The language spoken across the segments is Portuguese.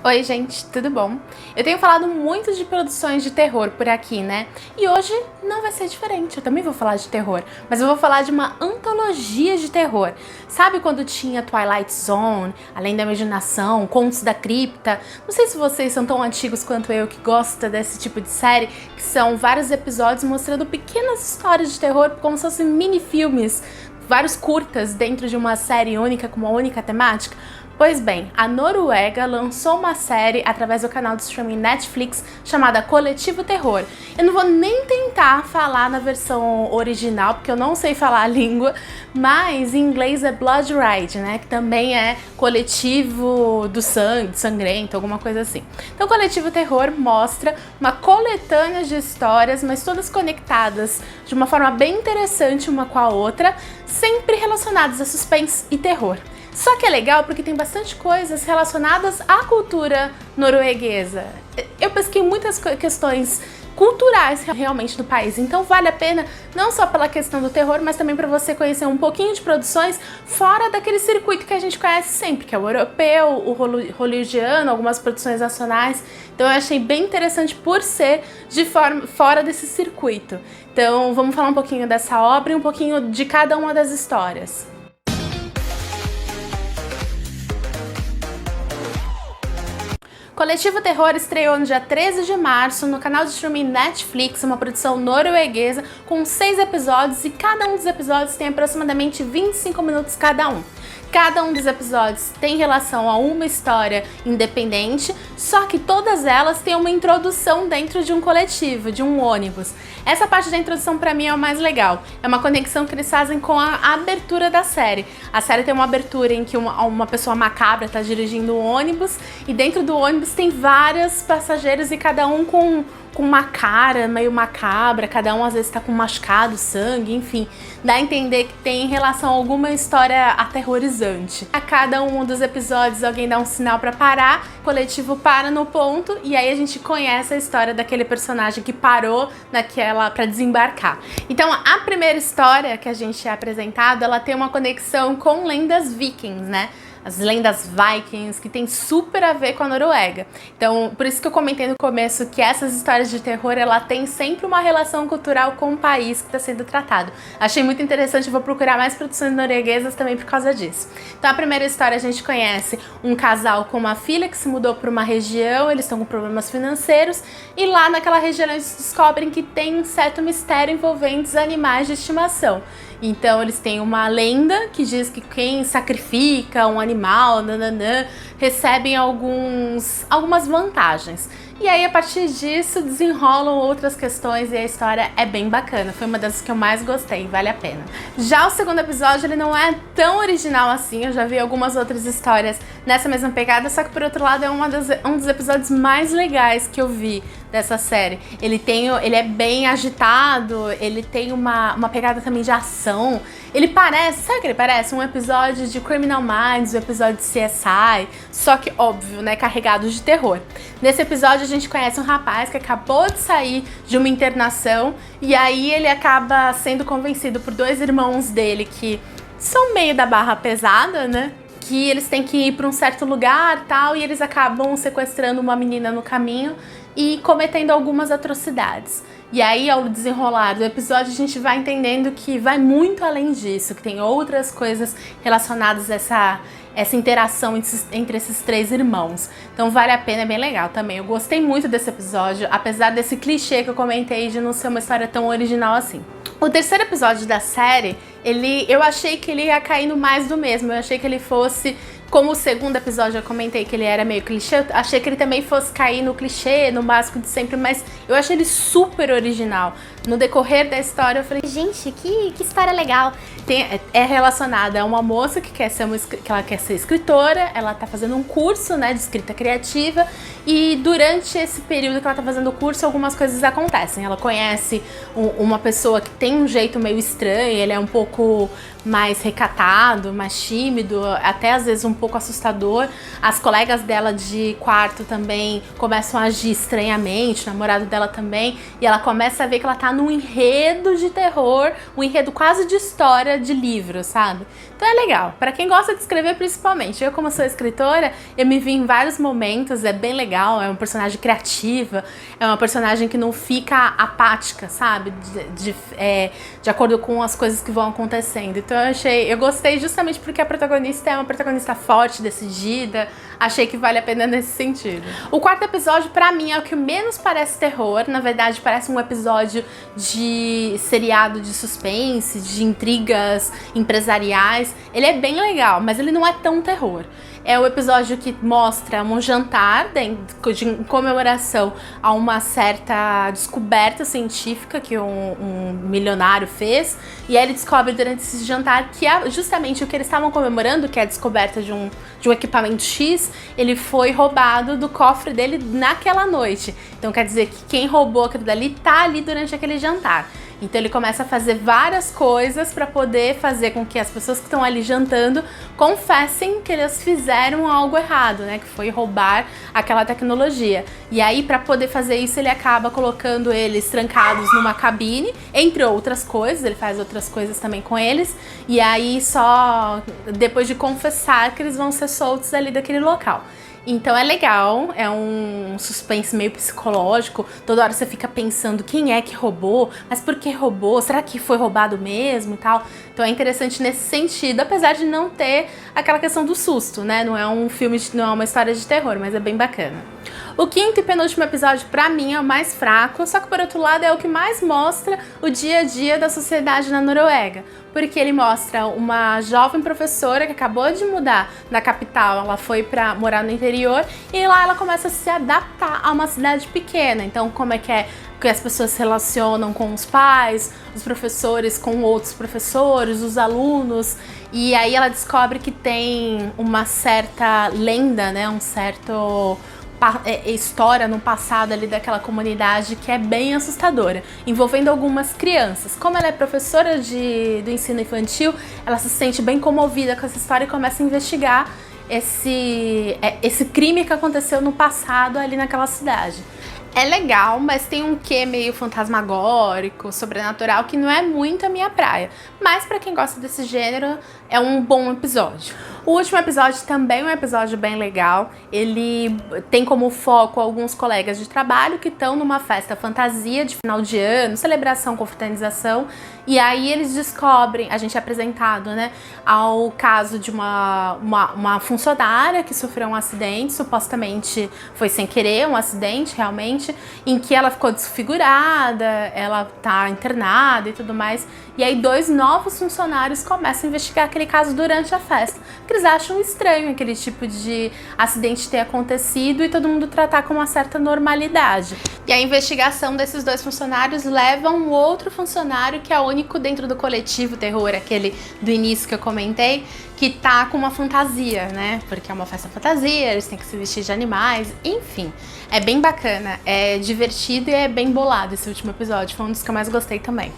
Oi gente, tudo bom? Eu tenho falado muito de produções de terror por aqui, né? E hoje não vai ser diferente, eu também vou falar de terror, mas eu vou falar de uma antologia de terror. Sabe quando tinha Twilight Zone, Além da Imaginação, Contos da Cripta? Não sei se vocês são tão antigos quanto eu que gosta desse tipo de série, que são vários episódios mostrando pequenas histórias de terror como se fossem mini-filmes, vários curtas dentro de uma série única com uma única temática. Pois bem, a Noruega lançou uma série através do canal de streaming Netflix chamada Coletivo Terror. Eu não vou nem tentar falar na versão original, porque eu não sei falar a língua, mas em inglês é Blood Ride, né? Que também é coletivo do sangue, sangrento, alguma coisa assim. Então, Coletivo Terror mostra uma coletânea de histórias, mas todas conectadas de uma forma bem interessante uma com a outra, sempre relacionadas a suspense e terror. Só que é legal porque tem bastante coisas relacionadas à cultura norueguesa. Eu pesquei muitas questões culturais realmente do país, então vale a pena não só pela questão do terror, mas também para você conhecer um pouquinho de produções fora daquele circuito que a gente conhece sempre, que é o europeu, o hollywoodiano, algumas produções nacionais. Então eu achei bem interessante por ser fora desse circuito. Então vamos falar um pouquinho dessa obra e um pouquinho de cada uma das histórias. Coletivo Terror estreou no dia 13 de março no canal de streaming Netflix, uma produção norueguesa com 6 episódios e cada um dos episódios tem aproximadamente 25 minutos cada um. Cada um dos episódios tem relação a uma história independente, só que todas elas têm uma introdução dentro de um coletivo, de um ônibus. Essa parte da introdução pra mim é o mais legal. É uma conexão que eles fazem com a abertura da série. A série tem uma abertura em que uma pessoa macabra está dirigindo um ônibus e dentro do ônibus tem vários passageiros e cada um com uma cara meio macabra, cada um às vezes tá com machucado, sangue, enfim. Dá a entender que tem relação a alguma história aterrorizante. A cada um dos episódios alguém dá um sinal pra parar, o coletivo para no ponto e aí a gente conhece a história daquele personagem que parou naquela pra desembarcar. Então a primeira história que a gente é apresentado, ela tem uma conexão com lendas vikings, né? As lendas vikings, que tem super a ver com a Noruega. Então, por isso que eu comentei no começo que essas histórias de terror, ela tem sempre uma relação cultural com o país que está sendo tratado. Achei muito interessante, vou procurar mais produções norueguesas também por causa disso. Então, a primeira história a gente conhece um casal com uma filha que se mudou para uma região, eles estão com problemas financeiros, e lá naquela região eles descobrem que tem um certo mistério envolvendo os animais de estimação. Então eles têm uma lenda que diz que quem sacrifica um animal, recebem algumas vantagens. E aí a partir disso desenrolam outras questões e a história é bem bacana. Foi uma das que eu mais gostei, vale a pena. Já o segundo episódio ele não é tão original assim, eu já vi algumas outras histórias nessa mesma pegada, só que por outro lado é um dos episódios mais legais que eu vi dessa série. Ele é bem agitado, ele tem uma pegada também de ação. Ele parece, sabe o que ele parece? Um episódio de Criminal Minds, um episódio de CSI, só que óbvio, né, carregado de terror. Nesse episódio a gente conhece um rapaz que acabou de sair de uma internação e aí ele acaba sendo convencido por dois irmãos dele que são meio da barra pesada, né? Que eles têm que ir para um certo lugar tal, e eles acabam sequestrando uma menina no caminho e cometendo algumas atrocidades. E aí, ao desenrolar do episódio, a gente vai entendendo que vai muito além disso, que tem outras coisas relacionadas a essa interação entre esses três irmãos. Então vale a pena, é bem legal também. Eu gostei muito desse episódio, apesar desse clichê que eu comentei de não ser uma história tão original assim. O terceiro episódio da série, eu achei que ele ia cair no mais do mesmo. Eu achei que ele fosse, como o segundo episódio eu comentei que ele era meio clichê, eu achei que ele também fosse cair no clichê, no básico de sempre, mas eu achei ele super original. No decorrer da história eu falei, gente, que história legal. É relacionada a uma moça que ela quer ser escritora, ela tá fazendo um curso, né, de escrita criativa, e durante esse período que ela tá fazendo o curso, algumas coisas acontecem. Ela conhece uma pessoa que tem um jeito meio estranho, ele é um pouco mais recatado, mais tímido, até às vezes um pouco assustador. As colegas dela de quarto também começam a agir estranhamente, o namorado dela também, e ela começa a ver que ela tá num enredo de terror, um enredo quase de história de livro, sabe? Então é legal, pra quem gosta de escrever principalmente. Eu, como sou escritora, eu me vi em vários momentos, é bem legal, é uma personagem criativa, é uma personagem que não fica apática, sabe? De acordo com as coisas que vão acontecendo. Então eu gostei justamente porque a protagonista é uma protagonista forte, decidida. Achei que vale a pena nesse sentido. O quarto episódio, pra mim, é o que menos parece terror. Na verdade, parece um episódio de seriado de suspense, de intrigas empresariais. Ele é bem legal, mas ele não é tão terror. É o episódio que mostra um jantar em comemoração a uma certa descoberta científica que um milionário fez. E aí ele descobre durante esse jantar que justamente o que eles estavam comemorando, que é a descoberta de um equipamento X, ele foi roubado do cofre dele naquela noite. Então quer dizer que quem roubou aquilo dali tá ali durante aquele jantar. Então ele começa a fazer várias coisas para poder fazer com que as pessoas que estão ali jantando confessem que eles fizeram algo errado, né? Que foi roubar aquela tecnologia. E aí, para poder fazer isso, ele acaba colocando eles trancados numa cabine, entre outras coisas. Ele faz outras coisas também com eles. E aí, só depois de confessar que eles vão ser soltos ali daquele local. Então é legal, é um suspense meio psicológico, toda hora você fica pensando quem é que roubou, mas por que roubou, será que foi roubado mesmo e tal? Então é interessante nesse sentido, apesar de não ter aquela questão do susto, né? Não é um filme, não é uma história de terror, mas é bem bacana. O quinto e penúltimo episódio, pra mim, é o mais fraco, só que por outro lado é o que mais mostra o dia a dia da sociedade na Noruega. Porque ele mostra uma jovem professora que acabou de mudar da capital, ela foi pra morar no interior e lá ela começa a se adaptar a uma cidade pequena. Então como é que as pessoas se relacionam com os pais, os professores com outros professores, os alunos. E aí ela descobre que tem uma certa lenda, né, um certo história no passado ali daquela comunidade que é bem assustadora, envolvendo algumas crianças. Como ela é professora do ensino infantil, ela se sente bem comovida com essa história e começa a investigar esse crime que aconteceu no passado ali naquela cidade. É legal, mas tem um quê meio fantasmagórico, sobrenatural, que não é muito a minha praia. Mas pra quem gosta desse gênero, é um bom episódio. O último episódio também é um episódio bem legal. Ele tem como foco alguns colegas de trabalho que estão numa festa fantasia de final de ano, celebração, confraternização. E aí eles descobrem, a gente é apresentado, né, ao caso de uma funcionária que sofreu um acidente, supostamente foi sem querer, um acidente realmente, em que ela ficou desfigurada, ela tá internada e tudo mais. E aí 2 novos funcionários começam a investigar aquele caso durante a festa, porque eles acham estranho aquele tipo de acidente ter acontecido e todo mundo tratar com uma certa normalidade. E a investigação desses 2 funcionários leva um outro funcionário que é único dentro do coletivo terror, aquele do início que eu comentei, que tá com uma fantasia, né? Porque é uma festa fantasia, eles têm que se vestir de animais, enfim. É bem bacana, é divertido e é bem bolado esse último episódio, foi um dos que eu mais gostei também.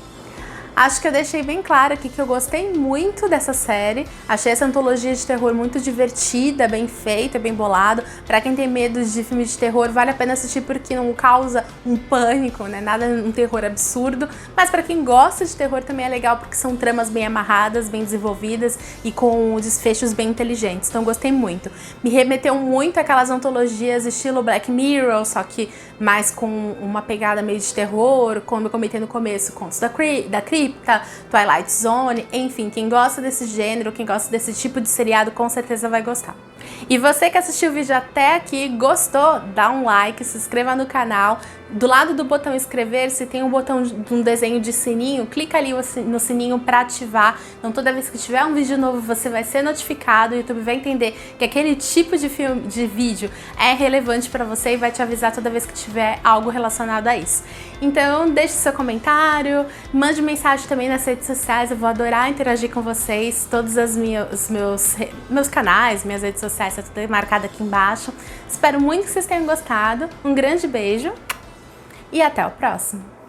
Acho que eu deixei bem claro aqui que eu gostei muito dessa série. Achei essa antologia de terror muito divertida, bem feita, bem bolado. Pra quem tem medo de filme de terror, vale a pena assistir porque não causa um pânico, né? Nada, um terror absurdo. Mas pra quem gosta de terror também é legal porque são tramas bem amarradas, bem desenvolvidas e com desfechos bem inteligentes. Então gostei muito. Me remeteu muito àquelas antologias estilo Black Mirror, só que mais com uma pegada meio de terror, como eu comentei no começo, Contos da Cripta, Twilight Zone, enfim, quem gosta desse gênero, quem gosta desse tipo de seriado, com certeza vai gostar. E você que assistiu o vídeo até aqui, gostou? Dá um like, se inscreva no canal. Do lado do botão inscrever-se tem um botão de um desenho de sininho, clica ali no sininho para ativar. Então toda vez que tiver um vídeo novo você vai ser notificado, o YouTube vai entender que aquele tipo de vídeo é relevante para você e vai te avisar toda vez que tiver algo relacionado a isso. Então deixe seu comentário, mande mensagem também nas redes sociais, eu vou adorar interagir com vocês. Todos os meus canais, minhas redes sociais, tá tudo marcado aqui embaixo. Espero muito que vocês tenham gostado, um grande beijo e até o próximo!